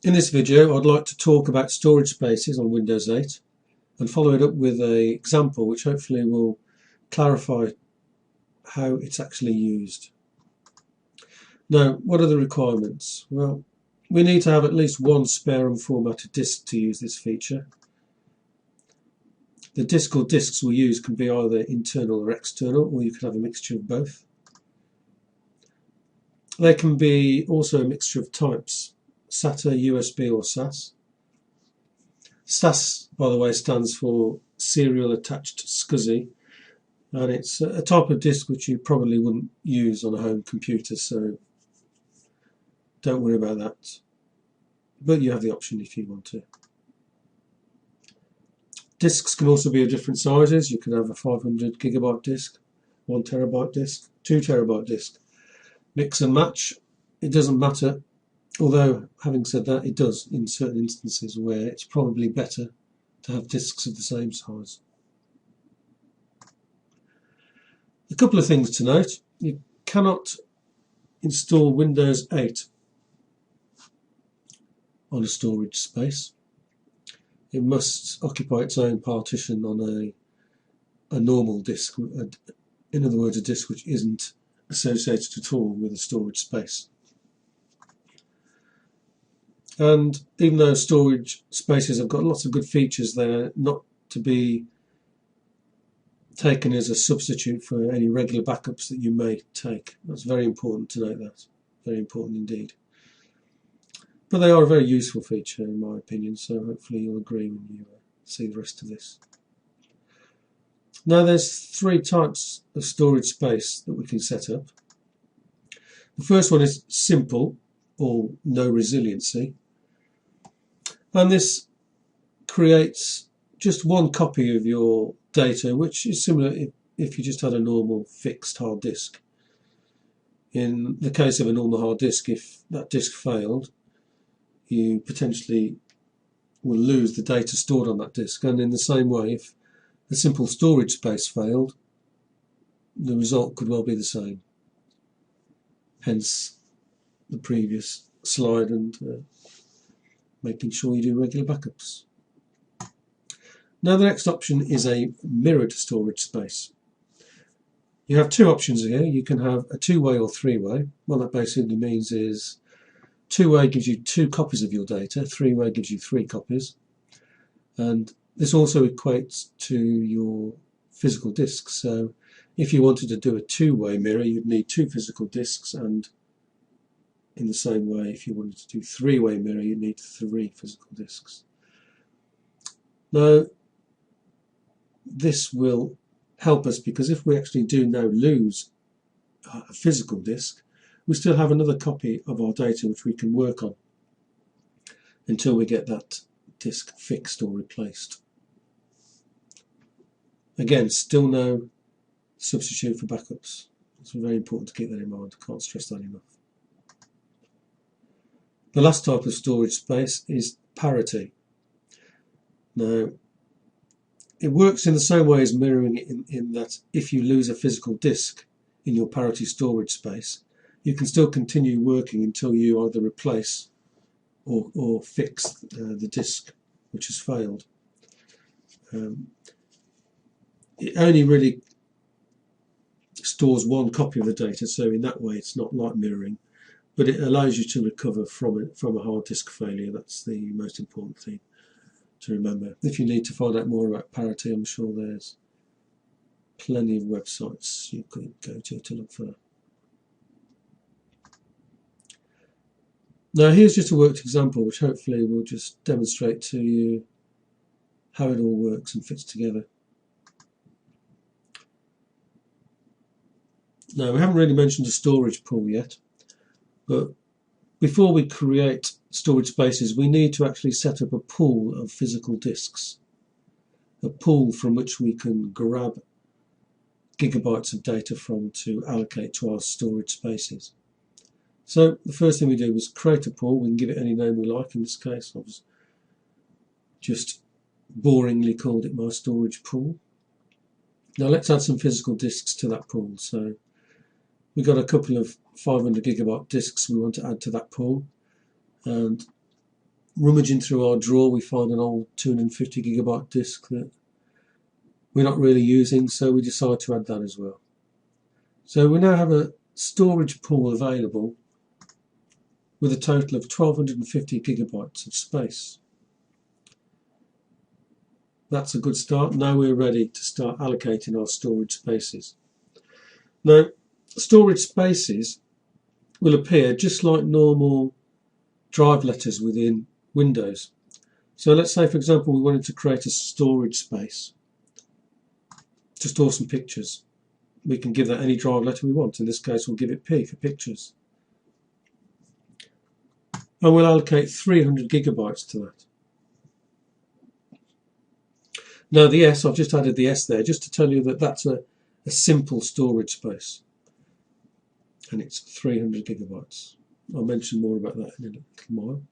In this video, I'd like to talk about storage spaces on Windows 8 and follow it up with an example which hopefully will clarify how it's actually used. Now, what are the requirements? Well, we need to have at least one spare unformatted disk to use this feature. The disk or disks we use can be either internal or external, or you can have a mixture of both. They can be also a mixture of types: SATA, USB or SAS. SAS, by the way, stands for Serial Attached SCSI, and it's a type of disk which you probably wouldn't use on a home computer, so don't worry about that. But you have the option if you want to. Disks can also be of different sizes. You can have a 500 gigabyte disk, 1 terabyte disk, 2 terabyte disk. Mix and match, it doesn't matter. Although, having said that, it does in certain instances where it's probably better to have disks of the same size. A couple of things to note: you cannot install Windows 8 on a storage space. It must occupy its own partition on a normal disk, in other words, a disk which isn't associated at all with a storage space. And even though storage spaces have got lots of good features, they're not to be taken as a substitute for any regular backups that you may take. That's very important to note that. Very important indeed. But they are a very useful feature in my opinion, so hopefully you'll agree when you see the rest of this. Now there's 3 types of storage space that we can set up. The first one is simple or no resiliency. And this creates just one copy of your data, which is similar if you just had a normal fixed hard disk. In the case of a normal hard disk, if that disk failed, you potentially will lose the data stored on that disk. And in the same way, if a simple storage space failed, the result could well be the same. Hence the previous slide and making sure you do regular backups. Now the next option is a mirrored storage space. You have 2 options here. You can have a 2-way or 3-way. What that basically means is 2-way gives you 2 copies of your data, 3-way gives you 3 copies, and this also equates to your physical disks. So if you wanted to do a 2-way mirror, you'd need 2 physical disks, and in the same way, if you wanted to do 3-way mirror, you need 3 physical disks. Now, this will help us because if we actually do now lose a physical disk, we still have another copy of our data which we can work on until we get that disk fixed or replaced. Again, still no substitute for backups. It's very important to keep that in mind. I can't stress that enough. The last type of storage space is parity. Now, it works in the same way as mirroring in that if you lose a physical disk in your parity storage space, you can still continue working until you either replace or fix the disk which has failed. It only really stores one copy of the data, so in that way it's not like mirroring, but it allows you to recover from a hard disk failure. That's the most important thing to remember. If you need to find out more about parity, I'm sure there's plenty of websites you could go to look for that. Now here's just a worked example which hopefully will just demonstrate to you how it all works and fits together. Now we haven't really mentioned a storage pool yet, but before we create storage spaces we need to actually set up a pool of physical disks. A pool from which we can grab gigabytes of data from to allocate to our storage spaces. So the first thing we do is create a pool. We can give it any name we like. In this case I've just boringly called it my storage pool. Now let's add some physical disks to that pool. So we've got a couple of 500 gigabyte disks we want to add to that pool, and rummaging through our drawer, we find an old 250 gigabyte disk that we're not really using, so we decide to add that as well. So we now have a storage pool available with a total of 1250 gigabytes of space. That's a good start. Now we're ready to start allocating our storage spaces. Now, storage spaces will appear just like normal drive letters within Windows. So let's say, for example, we wanted to create a storage space to store some pictures. We can give that any drive letter we want. In this case, we'll give it P for pictures. And we'll allocate 300 gigabytes to that. Now the S, I've just added the S there just to tell you that that's a simple storage space. And it's 300 gigabytes. I'll mention more about that in a little while.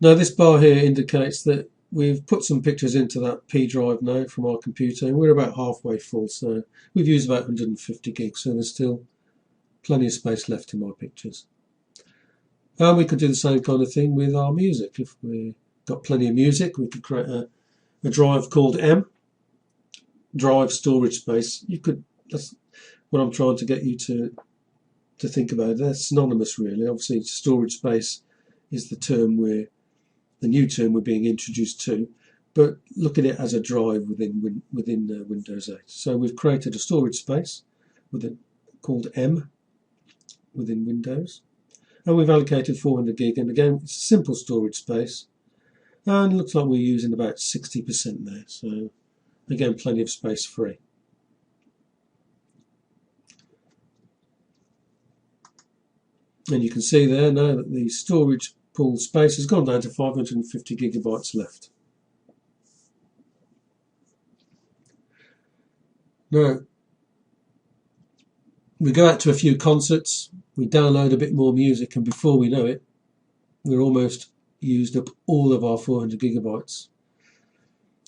Now this bar here indicates that we've put some pictures into that P drive now from our computer, and we're about halfway full, so we've used about 150 gigs, so there's still plenty of space left in my pictures. And we could do the same kind of thing with our music. If we've got plenty of music, we could create a drive called M, drive storage space. That's what I'm trying to get you to think about. They're synonymous really. Obviously storage space is the new term we're being introduced to, but look at it as a drive within Windows 8. So we've created a storage space called M within Windows, and we've allocated 400 gig, and again it's a simple storage space, and it looks like we're using about 60% there, so again plenty of space free. And you can see there now that the storage pool space has gone down to 550 gigabytes left. Now, we go out to a few concerts, we download a bit more music, and before we know it, we're almost used up all of our 400 gigabytes.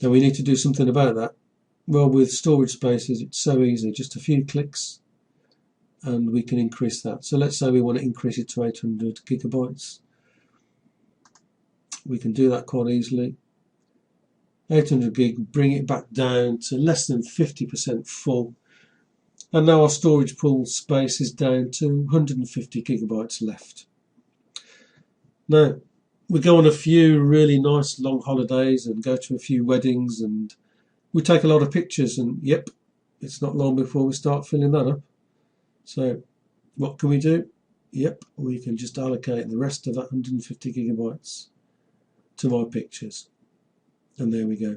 And we need to do something about that. Well, with storage spaces, it's so easy, just a few clicks, and we can increase that. So let's say we want to increase it to 800 gigabytes. We can do that quite easily. 800 gig, bring it back down to less than 50% full. And now our storage pool space is down to 150 gigabytes left. Now, we go on a few really nice long holidays and go to a few weddings, and we take a lot of pictures, and yep, it's not long before we start filling that up. So what can we do? Yep, we can just allocate the rest of that 150 gigabytes to my pictures. And there we go.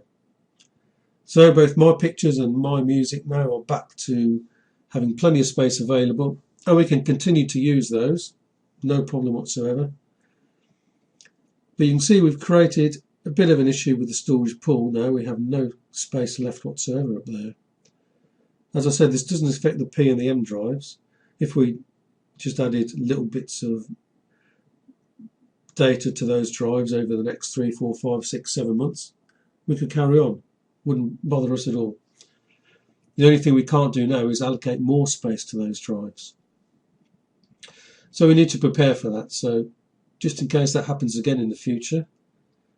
So both my pictures and my music now are back to having plenty of space available, and we can continue to use those, no problem whatsoever. But you can see we've created a bit of an issue with the storage pool now. We have no space left whatsoever up there. As I said, this doesn't affect the P and the M drives. If we just added little bits of data to those drives over the next 3, 4, 5, 6, 7 months, we could carry on. Wouldn't bother us at all. The only thing we can't do now is allocate more space to those drives. So we need to prepare for that. So just in case that happens again in the future,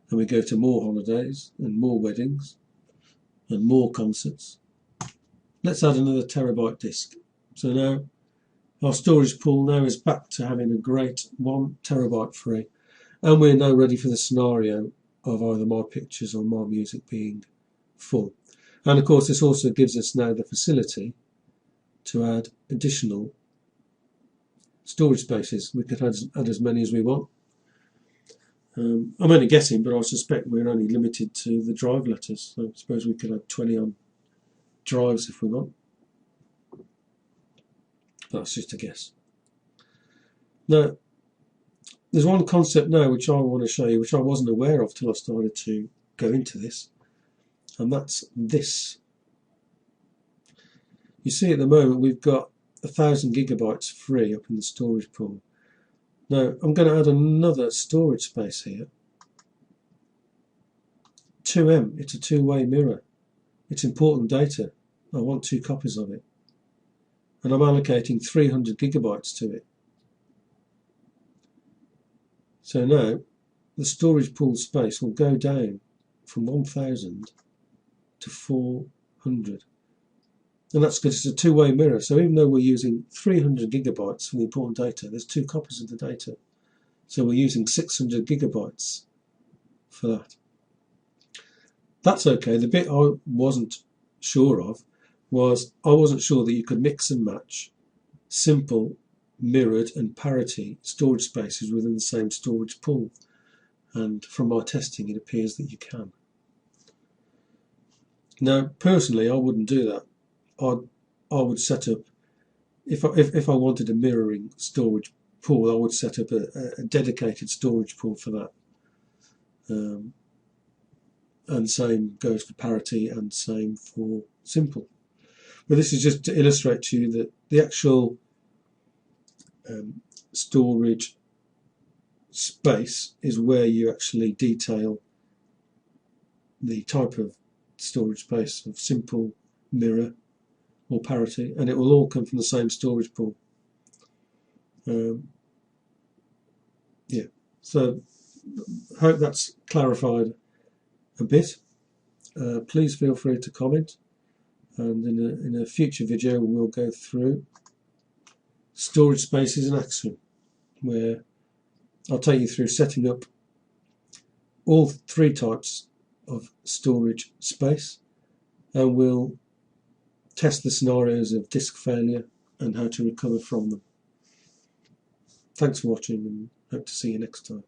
and we go to more holidays and more weddings and more concerts, let's add another terabyte disk. So now our storage pool now is back to having a great 1 terabyte free, and we're now ready for the scenario of either my pictures or my music being full. And of course this also gives us now the facility to add additional storage spaces. We could add as many as we want. I'm only guessing, but I suspect we're only limited to the drive letters. So I suppose we could add 20 on drives if we want. That's just a guess. Now, there's one concept now which I want to show you, which I wasn't aware of till I started to go into this, and that's this. You see at the moment we've got 1000 gigabytes free up in the storage pool. Now I'm going to add another storage space here. 2M, it's a two-way mirror. It's important data. I want 2 copies of it. And I'm allocating 300 gigabytes to it. So now the storage pool space will go down from 1000 to 400. And that's because it's a two-way mirror. So even though we're using 300 gigabytes for the important data, there's 2 copies of the data. So we're using 600 gigabytes for that. That's okay. The bit I wasn't sure of was I wasn't sure that you could mix and match simple, mirrored and parity storage spaces within the same storage pool. And from my testing, it appears that you can. Now, personally, I wouldn't do that. I would set up, if I wanted a mirroring storage pool, I would set up a dedicated storage pool for that. And same goes for parity and same for simple. But this is just to illustrate to you that the actual storage space is where you actually detail the type of storage space of simple, mirror or parity, and it will all come from the same storage pool. Yeah, so I hope that's clarified a bit. Please feel free to comment, and in a future video we'll go through storage spaces in Axiom, where I'll take you through setting up all 3 types of storage space, and we'll test the scenarios of disk failure and how to recover from them. Thanks for watching, and hope to see you next time.